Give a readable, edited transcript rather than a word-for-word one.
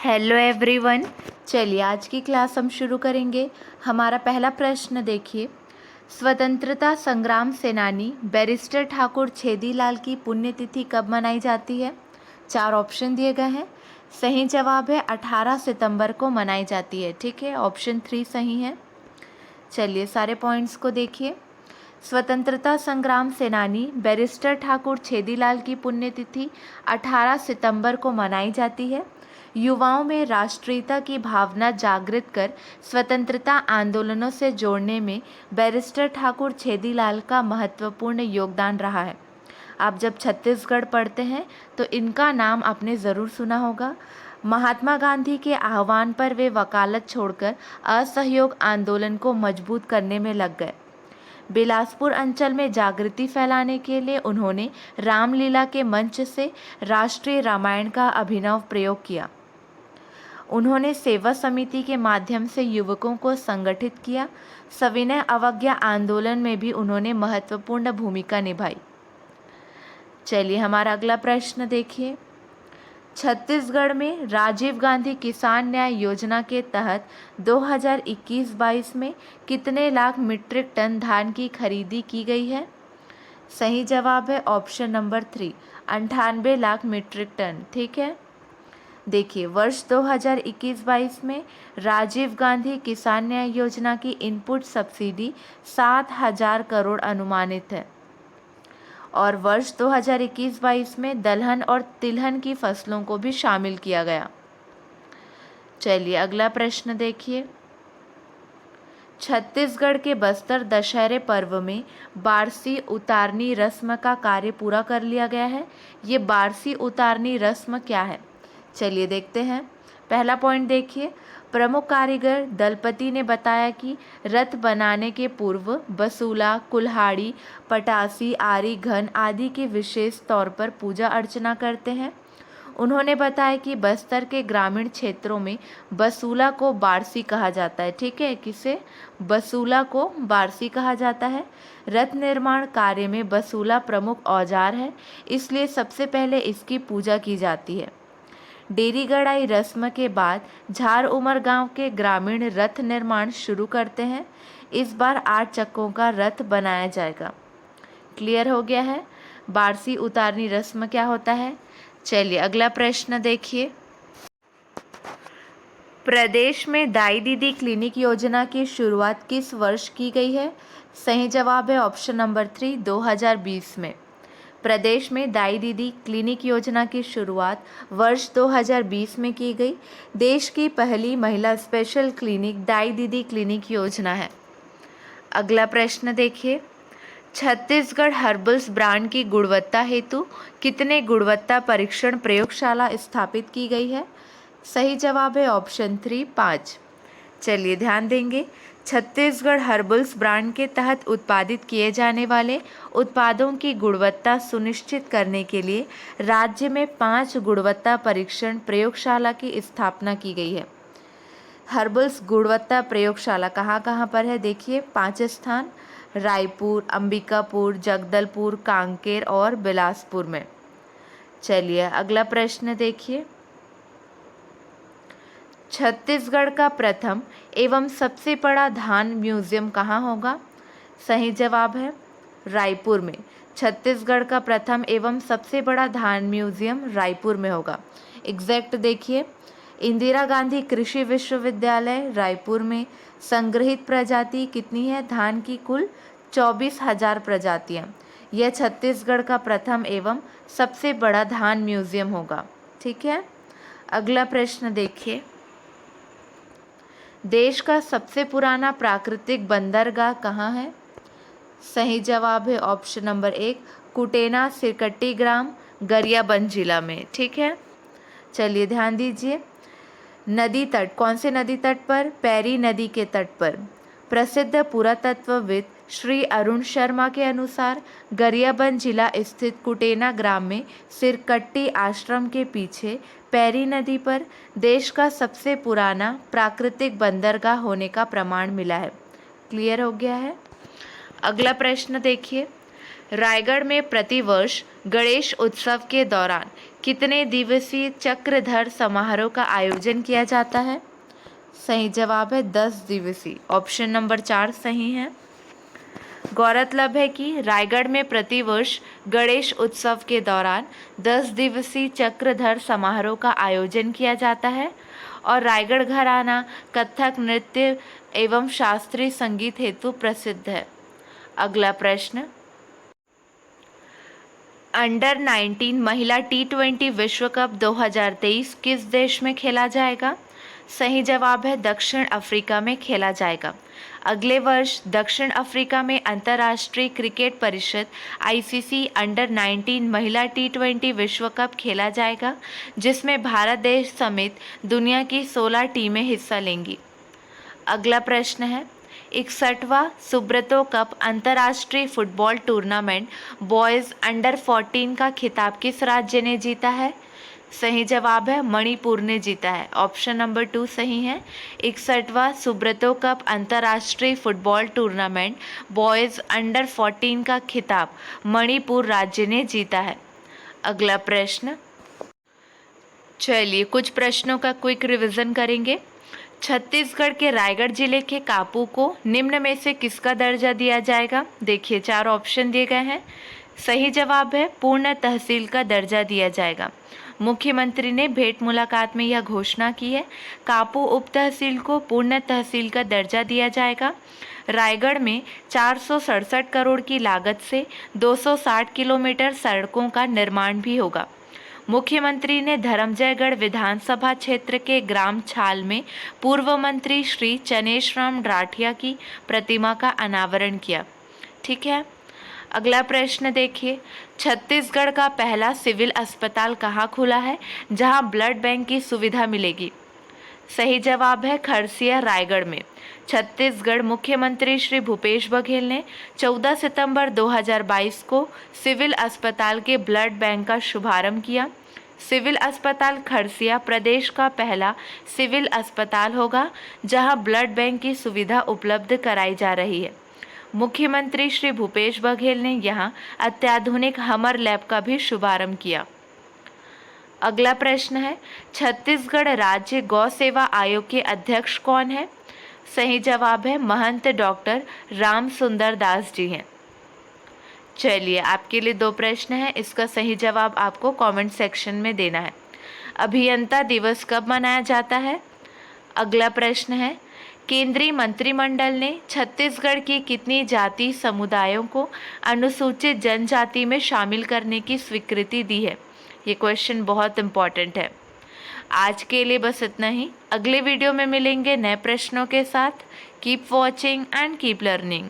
Hello everyone. चलिए आज की क्लास हम शुरू करेंगे। हमारा पहला प्रश्न देखिए, स्वतंत्रता संग्राम सेनानी बैरिस्टर ठाकुर छेदीलाल की पुण्यतिथि कब मनाई जाती है? 4 ऑप्शन दिए गए हैं। सही जवाब है 18 सितंबर को मनाई जाती है। ठीक है, ऑप्शन 3 सही है। चलिए सारे पॉइंट्स को देखिए। स्वतंत्रता संग्राम सेनानी बैरिस्टर ठाकुर छेदीलाल की पुण्यतिथि 18 सितंबर को मनाई जाती है। युवाओं में राष्ट्रीयता की भावना जागृत कर स्वतंत्रता आंदोलनों से जोड़ने में बैरिस्टर ठाकुर छेदीलाल का महत्वपूर्ण योगदान रहा है। आप जब छत्तीसगढ़ पढ़ते हैं तो इनका नाम आपने ज़रूर सुना होगा। महात्मा गांधी के आह्वान पर वे वकालत छोड़कर असहयोग आंदोलन को मजबूत करने में लग गए। बिलासपुर अंचल में जागृति फैलाने के लिए उन्होंने रामलीला के मंच से राष्ट्रीय रामायण का अभिनव प्रयोग किया। उन्होंने सेवा समिति के माध्यम से युवकों को संगठित किया। सविनय अवज्ञा आंदोलन में भी उन्होंने महत्वपूर्ण भूमिका निभाई। चलिए हमारा अगला प्रश्न देखिए। छत्तीसगढ़ में राजीव गांधी किसान न्याय योजना के तहत 2021-22 में कितने लाख मीट्रिक टन धान की खरीदी की गई है? सही जवाब है option number 3, 98 lakh metric tonne. ठीक है, देखिए वर्ष 2021-22 में राजीव गांधी किसान न्याय योजना की इनपुट सब्सिडी 7,000 करोड़ अनुमानित है और वर्ष 2021-22 में दलहन और तिलहन की फसलों को भी शामिल किया गया। चलिए अगला प्रश्न देखिए। छत्तीसगढ़ के बस्तर दशहरे पर्व में बारसी उतारनी रस्म का कार्य पूरा कर लिया गया है। ये बारसी उतारनी रस्म क्या है? चलिए देखते हैं। पहला पॉइंट देखिए, प्रमुख कारीगर दलपति ने बताया कि रथ बनाने के पूर्व बसूला, कुल्हाड़ी, पटासी, आरी, घन आदि की विशेष तौर पर पूजा अर्चना करते हैं। उन्होंने बताया कि बस्तर के ग्रामीण क्षेत्रों में बसूला को बारसी कहा जाता है। ठीक है, किसे? बसूला को बारसी कहा जाता है। रथ निर्माण कार्य में बसूला प्रमुख औजार है, इसलिए सबसे पहले इसकी पूजा की जाती है। डेरी गड़ाई रस्म के बाद झार उमर गांव के ग्रामीण रथ निर्माण शुरू करते हैं। इस बार 8 चक्कों का रथ बनाया जाएगा। क्लियर हो गया है बारसी उतारनी रस्म क्या होता है? चलिए अगला प्रश्न देखिए। प्रदेश में दाई दीदी क्लिनिक योजना की शुरुआत किस वर्ष की गई है? सही जवाब है ऑप्शन नंबर 3, 2020 में। प्रदेश में दाई दीदी क्लिनिक योजना की शुरुआत वर्ष 2020 में की गई। देश की पहली महिला स्पेशल क्लिनिक दाई दीदी क्लिनिक योजना है। अगला प्रश्न देखिए। छत्तीसगढ़ हर्बल्स ब्रांड की गुणवत्ता हेतु कितने गुणवत्ता परीक्षण प्रयोगशाला स्थापित की गई है? सही जवाब है ऑप्शन 3, 5। चलिए ध्यान देंगे। छत्तीसगढ़ हर्बल्स ब्रांड के तहत उत्पादित किए जाने वाले उत्पादों की गुणवत्ता सुनिश्चित करने के लिए राज्य में 5 गुणवत्ता परीक्षण प्रयोगशाला की स्थापना की गई है। हर्बल्स गुणवत्ता प्रयोगशाला कहाँ कहाँ पर है? देखिए 5 स्थान, रायपुर, अंबिकापुर, जगदलपुर, कांकेर और बिलासपुर में। चलिए अगला प्रश्न देखिए। छत्तीसगढ़ का प्रथम एवं सबसे बड़ा धान म्यूजियम कहाँ होगा? सही जवाब है रायपुर में। छत्तीसगढ़ का प्रथम एवं सबसे बड़ा धान म्यूजियम रायपुर में होगा। एग्जैक्ट देखिए, इंदिरा गांधी कृषि विश्वविद्यालय रायपुर में। संग्रहित प्रजाति कितनी है धान की? कुल 24,000 प्रजातियाँ। यह छत्तीसगढ़ का प्रथम एवं सबसे बड़ा धान म्यूजियम होगा। ठीक है, अगला प्रश्न देखिए। देश का सबसे पुराना प्राकृतिक बंदरगाह कहाँ है? सही जवाब है ऑप्शन नंबर 1, कुटेना सिरकट्टी ग्राम, गरियाबंद जिला में। ठीक है, चलिए ध्यान दीजिए। नदी तट, कौन से नदी तट पर? पैरी नदी के तट पर। प्रसिद्ध पुरातत्वविद श्री अरुण शर्मा के अनुसार गरियाबंद जिला स्थित कुटेना ग्राम में सिरकट्टी आश्रम के पीछे पैरी नदी पर देश का सबसे पुराना प्राकृतिक बंदरगाह होने का प्रमाण मिला है। क्लियर हो गया है। अगला प्रश्न देखिए। रायगढ़ में प्रतिवर्ष गणेश उत्सव के दौरान कितने दिवसीय चक्रधर समारोह का आयोजन किया जाता है? सही जवाब है 10 दिवसीय। ऑप्शन नंबर 4 सही है। गौरतलब है कि रायगढ़ में प्रतिवर्ष गणेश उत्सव के दौरान 10 दिवसीय चक्रधर समारोह का आयोजन किया जाता है और रायगढ़ घराना कथक नृत्य एवं शास्त्रीय संगीत हेतु प्रसिद्ध है। अगला प्रश्न, अंडर 19 महिला T20 विश्व कप 2023 किस देश में खेला जाएगा? सही जवाब है दक्षिण अफ्रीका में खेला जाएगा। अगले वर्ष दक्षिण अफ्रीका में अंतर्राष्ट्रीय क्रिकेट परिषद ICC अंडर 19 महिला T20 विश्व कप खेला जाएगा, जिसमें भारत देश समेत दुनिया की 16 टीमें हिस्सा लेंगी। अगला प्रश्न है, 61वां सुब्रतो कप अंतर्राष्ट्रीय फुटबॉल टूर्नामेंट बॉयज़ अंडर 14 का खिताब किस राज्य ने जीता है? सही जवाब है मणिपुर ने जीता है। ऑप्शन नंबर 2 सही है। 61वां सुब्रतो कप अंतर्राष्ट्रीय फुटबॉल टूर्नामेंट बॉयज़ अंडर 14 का खिताब मणिपुर राज्य ने जीता है। अगला प्रश्न, चलिए कुछ प्रश्नों का क्विक रिवीजन करेंगे। छत्तीसगढ़ के रायगढ़ जिले के कापू को निम्न में से किसका दर्जा दिया जाएगा? देखिए 4 ऑप्शन दिए गए हैं। सही जवाब है पूर्ण तहसील का दर्जा दिया जाएगा। मुख्यमंत्री ने भेंट मुलाकात में यह घोषणा की है। कापू उप तहसील को पूर्ण तहसील का दर्जा दिया जाएगा। रायगढ़ में 467 करोड़ की लागत से 260 किलोमीटर सड़कों का निर्माण भी होगा। मुख्यमंत्री ने धर्मजयगढ़ विधानसभा क्षेत्र के ग्राम छाल में पूर्व मंत्री श्री चनेशराम राठिया की प्रतिमा का अनावरण किया। ठीक है। अगला प्रश्न देखिए, छत्तीसगढ़ का पहला सिविल अस्पताल कहाँ खुला है जहाँ ब्लड बैंक की सुविधा मिलेगी? सही जवाब है खरसिया रायगढ़ में। छत्तीसगढ़ मुख्यमंत्री श्री भूपेश बघेल ने 14 सितंबर 2022 को सिविल अस्पताल के ब्लड बैंक का शुभारंभ किया। सिविल अस्पताल खरसिया प्रदेश का पहला सिविल अस्पताल होगा जहां ब्लड बैंक की सुविधा उपलब्ध कराई जा रही है। मुख्यमंत्री श्री भूपेश बघेल ने यहां अत्याधुनिक हमर लैब का भी शुभारंभ किया। अगला प्रश्न है, छत्तीसगढ़ राज्य गौ सेवा आयोग के अध्यक्ष कौन है? सही जवाब है महंत डॉक्टर राम सुंदर दास जी हैं। चलिए आपके लिए 2 प्रश्न हैं, इसका सही जवाब आपको कमेंट सेक्शन में देना है। अभियंता दिवस कब मनाया जाता है? अगला प्रश्न है, केंद्रीय मंत्रिमंडल ने छत्तीसगढ़ की कितनी जाति समुदायों को अनुसूचित जनजाति में शामिल करने की स्वीकृति दी है? ये क्वेश्चन बहुत इम्पॉर्टेंट है। आज के लिए बस इतना ही। अगले वीडियो में मिलेंगे नए प्रश्नों के साथ। Keep watching and keep learning.